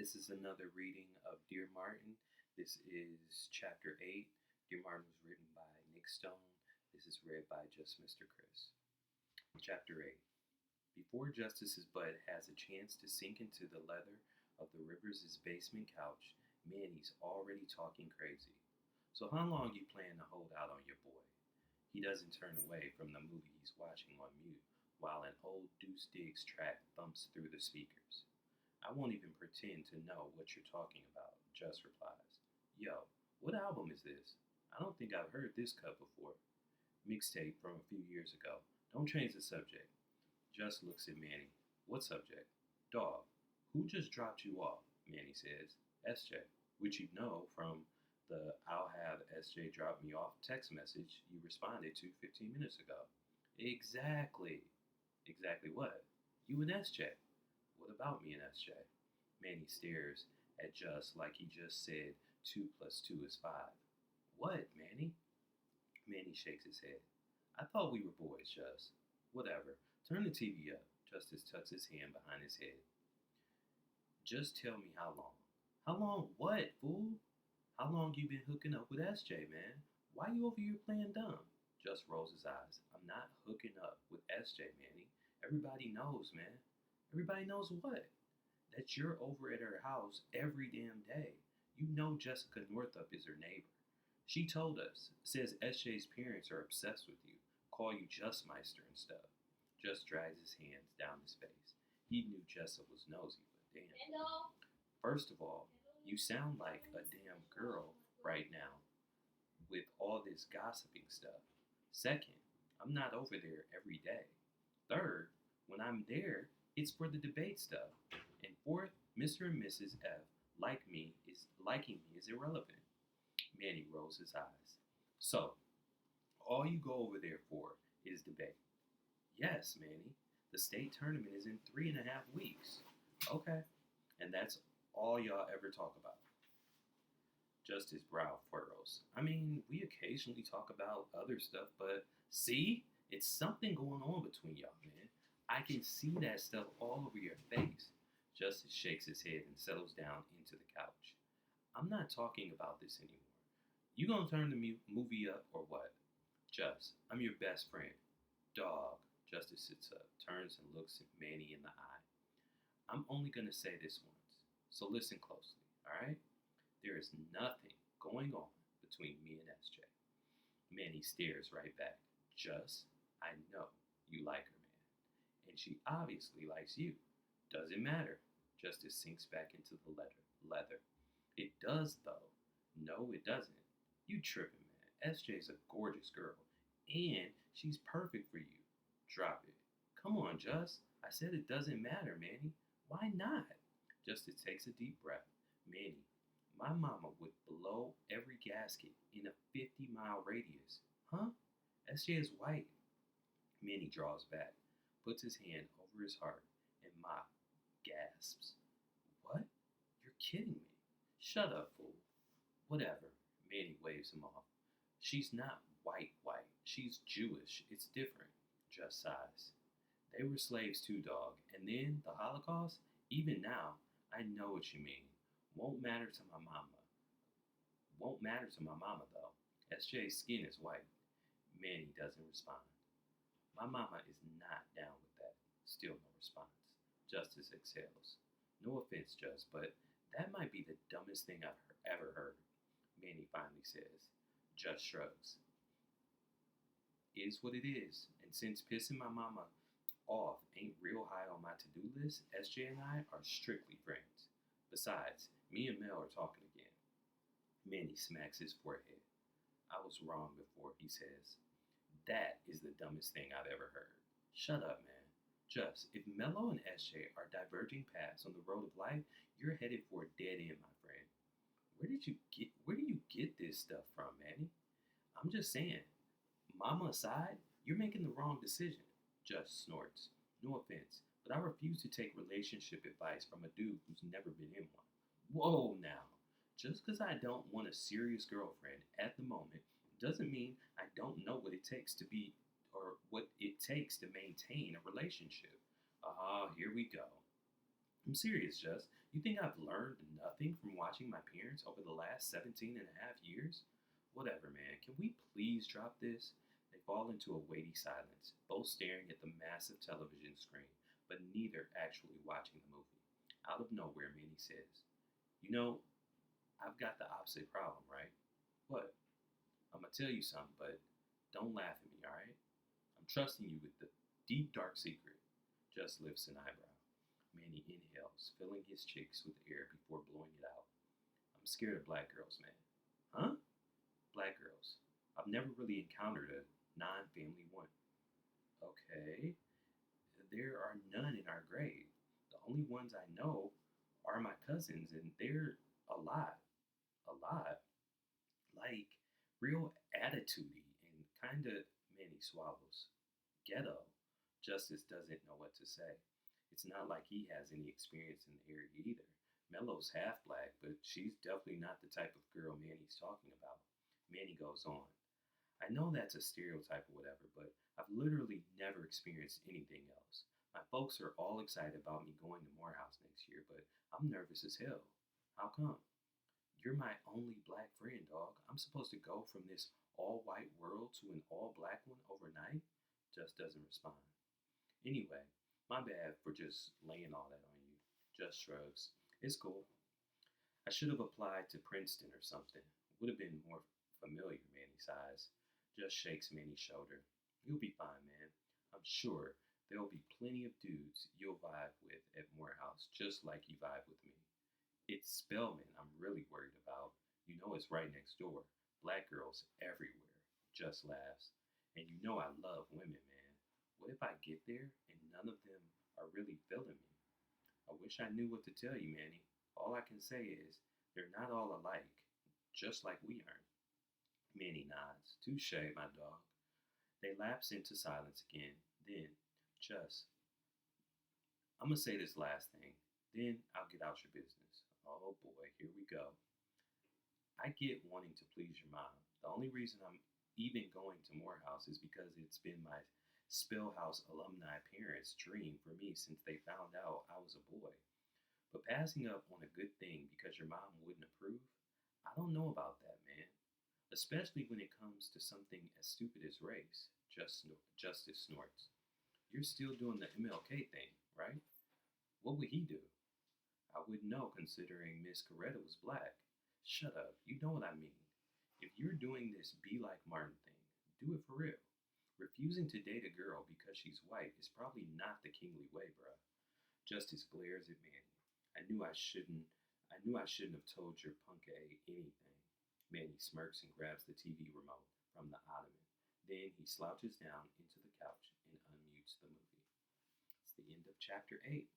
This is another reading of Dear Martin. This is chapter 8. Dear Martin was written by Nick Stone. This is read by Just Mr. Chris. Chapter 8. Before Justice's butt has a chance to sink into the leather of the Rivers' basement couch, Manny's already talking crazy. So how long you plan to hold out on your boy? He doesn't turn away from the movie he's watching on mute while an old Deuce Diggs track thumps through the speakers. I won't even pretend to know what you're talking about, Just replies. Yo, what album is this? I don't think I've heard this cut before. Mixtape from a few years ago. Don't change the subject. Just looks at Manny. What subject? Dog. Who just dropped you off? Manny says. SJ. Which you know from the I'll have SJ drop me off text message you responded to 15 minutes ago. Exactly. Exactly what? You and SJ. What about me and SJ? Manny stares at Just like he just said 2 plus 2 is 5. What, Manny? Manny shakes his head. I thought we were boys, Just. Whatever. Turn the TV up. Justice tucks his hand behind his head. Just tell me how long. How long what, fool? How long you been hooking up with SJ, man? Why you over here playing dumb? Just rolls his eyes. I'm not hooking up with SJ, Manny. Everybody knows, man. Everybody knows what? That you're over at her house every damn day. You know Jessica Northup is her neighbor. She told us, says SJ's parents are obsessed with you, call you Justmeister and stuff. Just drags his hands down his face. He knew Jessica was nosy, but damn. Hello. First of all, you sound like a damn girl right now with all this gossiping stuff. Second, I'm not over there every day. Third, when I'm there, it's for the debate stuff. And fourth, Mr. and Mrs. F liking me is irrelevant. Manny rolls his eyes. So, all you go over there for is debate. Yes, Manny. The state tournament is in 3.5 weeks. Okay. And that's all y'all ever talk about. Just his brow furrows. I mean, we occasionally talk about other stuff, but see? It's something going on between y'all, man. I can see that stuff all over your face. Justice shakes his head and settles down into the couch. I'm not talking about this anymore. You gonna turn the movie up or what? Just, I'm your best friend. Dog. Justice sits up, turns and looks at Manny in the eye. I'm only gonna say this once, so listen closely, alright? There is nothing going on between me and SJ. Manny stares right back. Just, I know you like her, man. And she obviously likes you. Doesn't matter. Justice sinks back into the leather. It does, though. No, it doesn't. You tripping, man. SJ's a gorgeous girl. And she's perfect for you. Drop it. Come on, Just. I said it doesn't matter, Manny. Why not? Justice takes a deep breath. Manny, my mama would blow every gasket in a 50-mile radius. Huh? SJ is white. Manny draws back, puts his hand over his heart, and Ma gasps. What? You're kidding me. Shut up, fool. Whatever. Manny waves him off. She's not white. She's Jewish. It's different. Just sighs. They were slaves too, dog. And then the Holocaust? Even now, I know what you mean. Won't matter to my mama. Won't matter to my mama, though. SJ's skin is white. Manny doesn't respond. My mama is not down with that. Still no response. Justice exhales. No offense, Just, but that might be the dumbest thing I've ever heard. Manny finally says. Just shrugs. Is what it is. And since pissing my mama off ain't real high on my to-do list, SJ and I are strictly friends. Besides, me and Mel are talking again. Manny smacks his forehead. I was wrong before, he says. That is the dumbest thing I've ever heard. Shut up, man. Just, if Mello and SJ are diverging paths on the road of life, you're headed for a dead end, my friend. Where do you get this stuff from, Manny? I'm just saying, mama aside, you're making the wrong decision. Just snorts. No offense, but I refuse to take relationship advice from a dude who's never been in one. Whoa, now. Just because I don't want a serious girlfriend at the moment doesn't mean I don't know what it takes to be or what it takes to maintain a relationship. Ah, here we go. I'm serious, Just. You think I've learned nothing from watching my parents over the last 17 and a half years? Whatever, man. Can we please drop this? They fall into a weighty silence, both staring at the massive television screen, but neither actually watching the movie. Out of nowhere, Manny says, "You know, I've got the opposite problem, right?" "What?" "I'm gonna tell you something, but don't laugh at me, alright? I'm trusting you with the deep, dark secret." Just lifts an eyebrow. Manny inhales, filling his cheeks with air before blowing it out. "I'm scared of black girls, man." "Huh?" "Black girls. I've never really encountered a non-family one." "Okay. There are none in our grade. The only ones I know are my cousins, and they're a lot. A lot. Like, real attitudey and kinda," Manny swallows, "ghetto." Justice doesn't know what to say. It's not like he has any experience in the area either. Mellow's half black, but she's definitely not the type of girl Manny's talking about. Manny goes on. "I know that's a stereotype or whatever, but I've literally never experienced anything else. My folks are all excited about me going to Morehouse next year, but I'm nervous as hell." "How come?" "You're my only black friend, dog. I'm supposed to go from this all white world to an all black one overnight?" Just doesn't respond. "Anyway, my bad for just laying all that on you." Just shrugs. "It's cool. I should have applied to Princeton or something. Would have been more familiar," Manny sighs. Just shakes Manny's shoulder. "You'll be fine, man. I'm sure there'll be plenty of dudes you'll vibe with at Morehouse, just like you vibe with me. It's Spelman I'm really worried about. You know it's right next door. Black girls everywhere." Just laughs. "And you know I love women, man. What if I get there and none of them are really feeling me?" "I wish I knew what to tell you, Manny. All I can say is they're not all alike, just like we aren't." Manny nods. "Touche, my dog." They lapse into silence again. Then, just, "I'm gonna say this last thing, then I'll get out your business." Oh boy, here we go. "I get wanting to please your mom. The only reason I'm even going to Morehouse is because it's been my Spellhouse alumni parents' dream for me since they found out I was a boy. But passing up on a good thing because your mom wouldn't approve? I don't know about that, man. Especially when it comes to something as stupid as race." Justice snorts. "You're still doing the MLK thing, right?" "What would he do?" "I wouldn't know considering Miss Coretta was black." "Shut up, you know what I mean. If you're doing this be like Martin thing, do it for real. Refusing to date a girl because she's white is probably not the kingly way, bruh." Justice glares at Manny. I knew I shouldn't have told your punk A anything." Manny smirks and grabs the TV remote from the ottoman. Then he slouches down into the couch and unmutes the movie. It's the end of chapter 8.